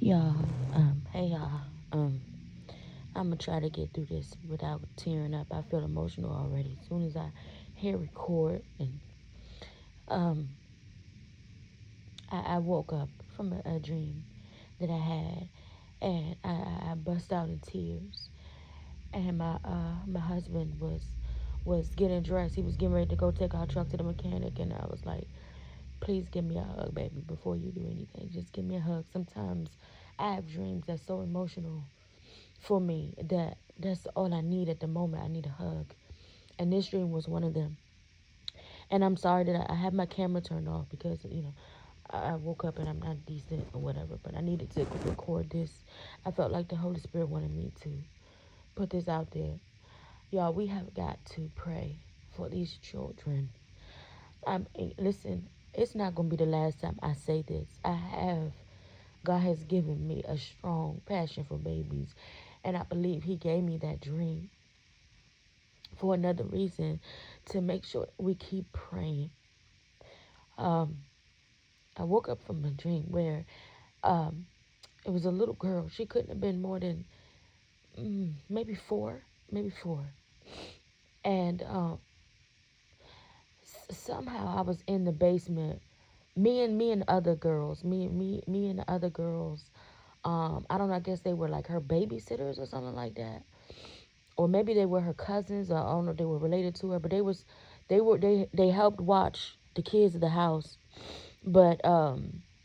Y'all, hey y'all, I'm gonna try to get through this without tearing up. I feel emotional already. As soon as I hit record, and um, I woke up from a dream that I had, and I bust out in tears. And my husband was getting dressed. He was getting ready to go take our truck to the mechanic, and I was like, please give me a hug, baby, before you do anything. Just give me a hug. Sometimes I have dreams that's so emotional for me that's all I need at the moment. I need a hug. And this dream was one of them. And I'm sorry that I had my camera turned off because, I woke up and I'm not decent or whatever, but I needed to record this. I felt like the Holy Spirit wanted me to put this out there. Y'all, we have got to pray for these children. Listen, it's not going to be the last time I say this. God has given me a strong passion for babies. And I believe He gave me that dream for another reason, to make sure we keep praying. Um, I woke up from a dream where um, it was a little girl. She couldn't have been more than maybe four. And somehow I was in the basement. Me and other girls. Me and the other girls. I don't know. I guess they were like her babysitters or something like that, or maybe they were her cousins. Or I don't know. They were related to her, but they helped watch the kids of the house. But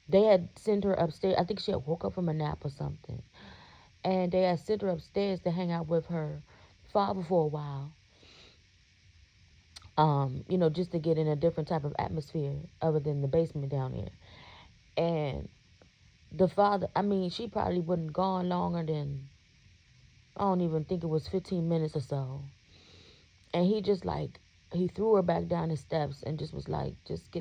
they had sent her upstairs. I think she had woke up from a nap or something, and they had sent her upstairs to hang out with her father for a while. Just to get in a different type of atmosphere other than the basement down there. And the father, I mean, she probably wouldn't gone longer than, I don't even think it was 15 minutes or so. And he just like, he threw her back down the steps and just was like, just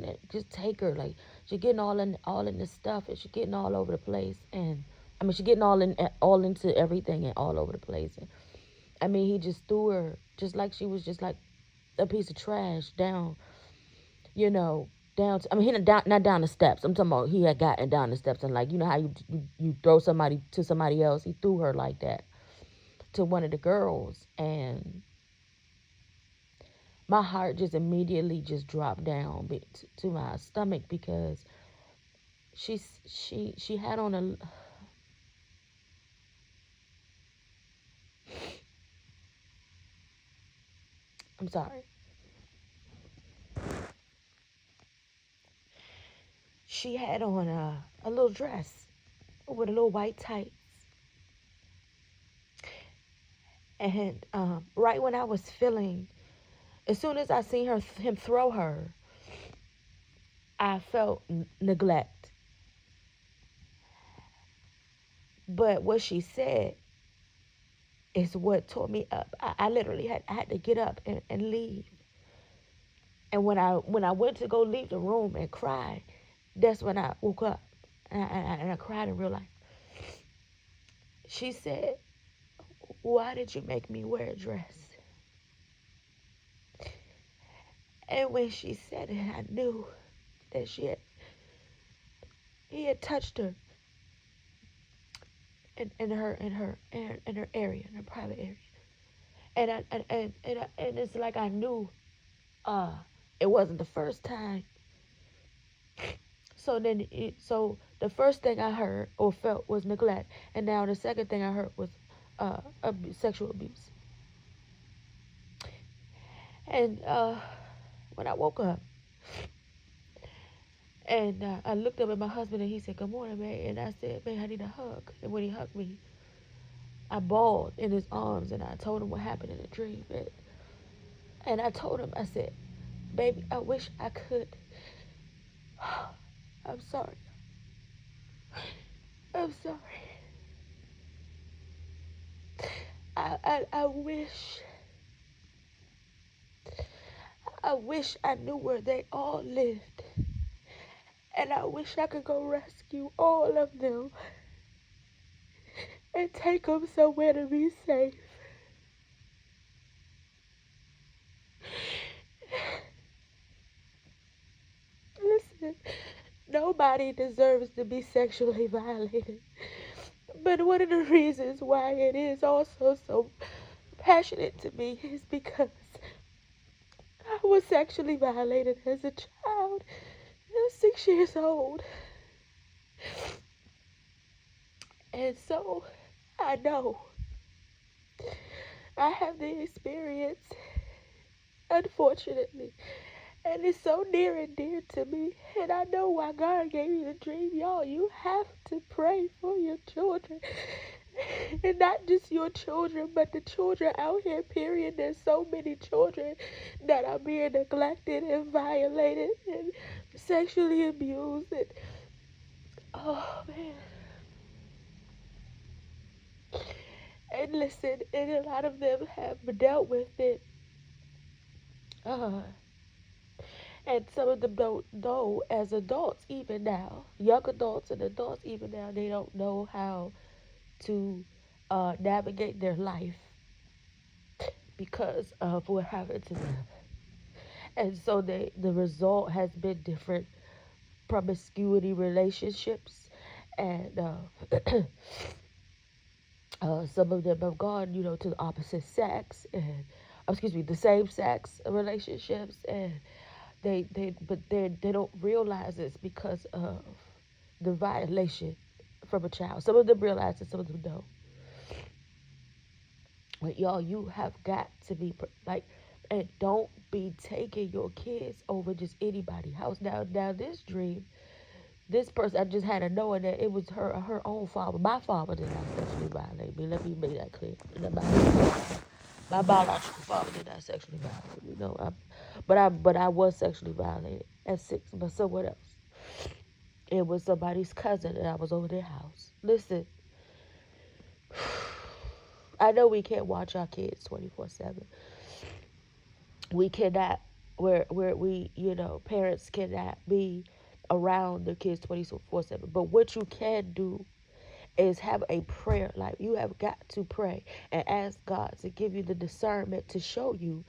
take her. Like, she getting all in this stuff, and she getting all over the place. And I mean, she getting all into everything and all over the place. And I mean, he just threw her just like she was just like a piece of trash down, you know, down. I mean, he not down the steps. I'm talking about he had gotten down the steps, and like, you know how you throw somebody to somebody else. He threw her like that to one of the girls, and my heart just immediately just dropped down to my stomach, because she had on a, I'm sorry, she had on a little dress with a little white tights. And right when I was feeling, as soon as I seen him throw her, I felt neglect. But what she said is what tore me up. I literally I had to get up and leave. And when I went to go leave the room and cry, that's when I woke up, and I cried in real life. She said, "Why did you make me wear a dress?" And when she said it, I knew that he had touched her in her area, in her private area. And it's like I knew uh it wasn't the first time. So the first thing I heard or felt was neglect, and now the second thing I heard was sexual abuse. And when I woke up, and I looked up at my husband, and he said, "Good morning, man." And I said, "Man, I need a hug." And when he hugged me, I bawled in his arms, and I told him what happened in the dream. And I told him, I said, "Baby, I wish I could. I'm sorry. I'm sorry. I wish I knew where they all lived. And I wish I could go rescue all of them and take them somewhere to be safe." Listen, nobody deserves to be sexually violated. But one of the reasons why it is also so passionate to me is because I was sexually violated as a child. I was 6 years old. And so I know I have the experience, unfortunately. And it's so near and dear to me. And I know why God gave me the dream. Y'all, you have to pray for your children. And not just your children, but the children out here, period. There's so many children that are being neglected and violated and sexually abused. And, oh, man. And listen, and a lot of them have dealt with it. Uh, and some of them don't know as adults, even now. Young adults and adults, even now, they don't know how to navigate their life because of what happened to them. And so the result has been different promiscuity relationships. And some of them have gone, to the opposite sex and, excuse me, the same sex relationships, and they don't realize it's because of the violation from a child. Some of them realize it, some of them don't. But y'all, you have got to be like, and don't be taking your kids over just anybody's house. Now this dream, this person, I just had to know that it was her own father. My father did not sexually violate me. Let me make that clear. My biological father did not sexually violate me. No, but I was sexually violated at 6 by someone else. It was somebody's cousin, and I was over their house. Listen, I know we can't watch our kids 24/7. We cannot, where we, parents cannot be around their kids 24/7. But what you can do is have a prayer life. You have got to pray and ask God to give you the discernment to show you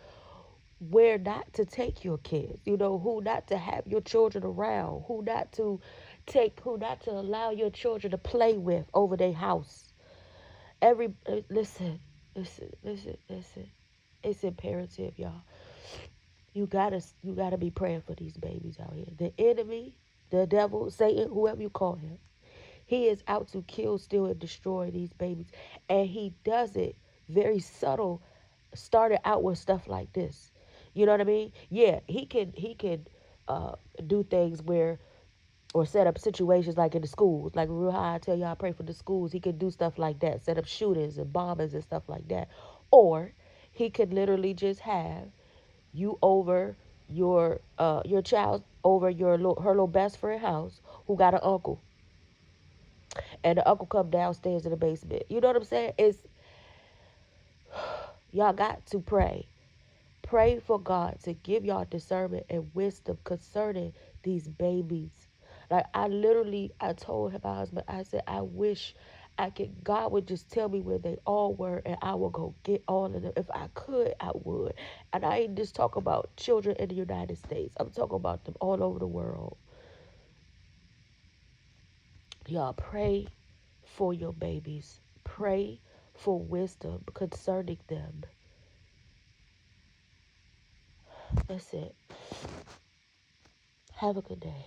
where not to take your kids, who not to have your children around, who not to allow your children to play with over their house. Listen. It's imperative, y'all. You gotta be praying for these babies out here. The enemy, the devil, Satan, whoever you call him, he is out to kill, steal, and destroy these babies. And he does it very subtle. Started out with stuff like this. You know what I mean? Yeah, he can do things where, or set up situations like in the schools. Like real high, I tell y'all I pray for the schools. He could do stuff like that. Set up shootings and bombings and stuff like that. Or he could literally just have you over your child over her little best friend house who got an uncle, and the uncle come downstairs in the basement. You know what I'm saying? It's, y'all got to pray. Pray for God to give y'all discernment and wisdom concerning these babies. Like I told my husband, I said, I wish God would just tell me where they all were, and I will go get all of them. If I could, I would. And I ain't just talk about children in the United States. I'm talking about them all over the world. Y'all pray for your babies. Pray for wisdom concerning them. That's it. Have a good day.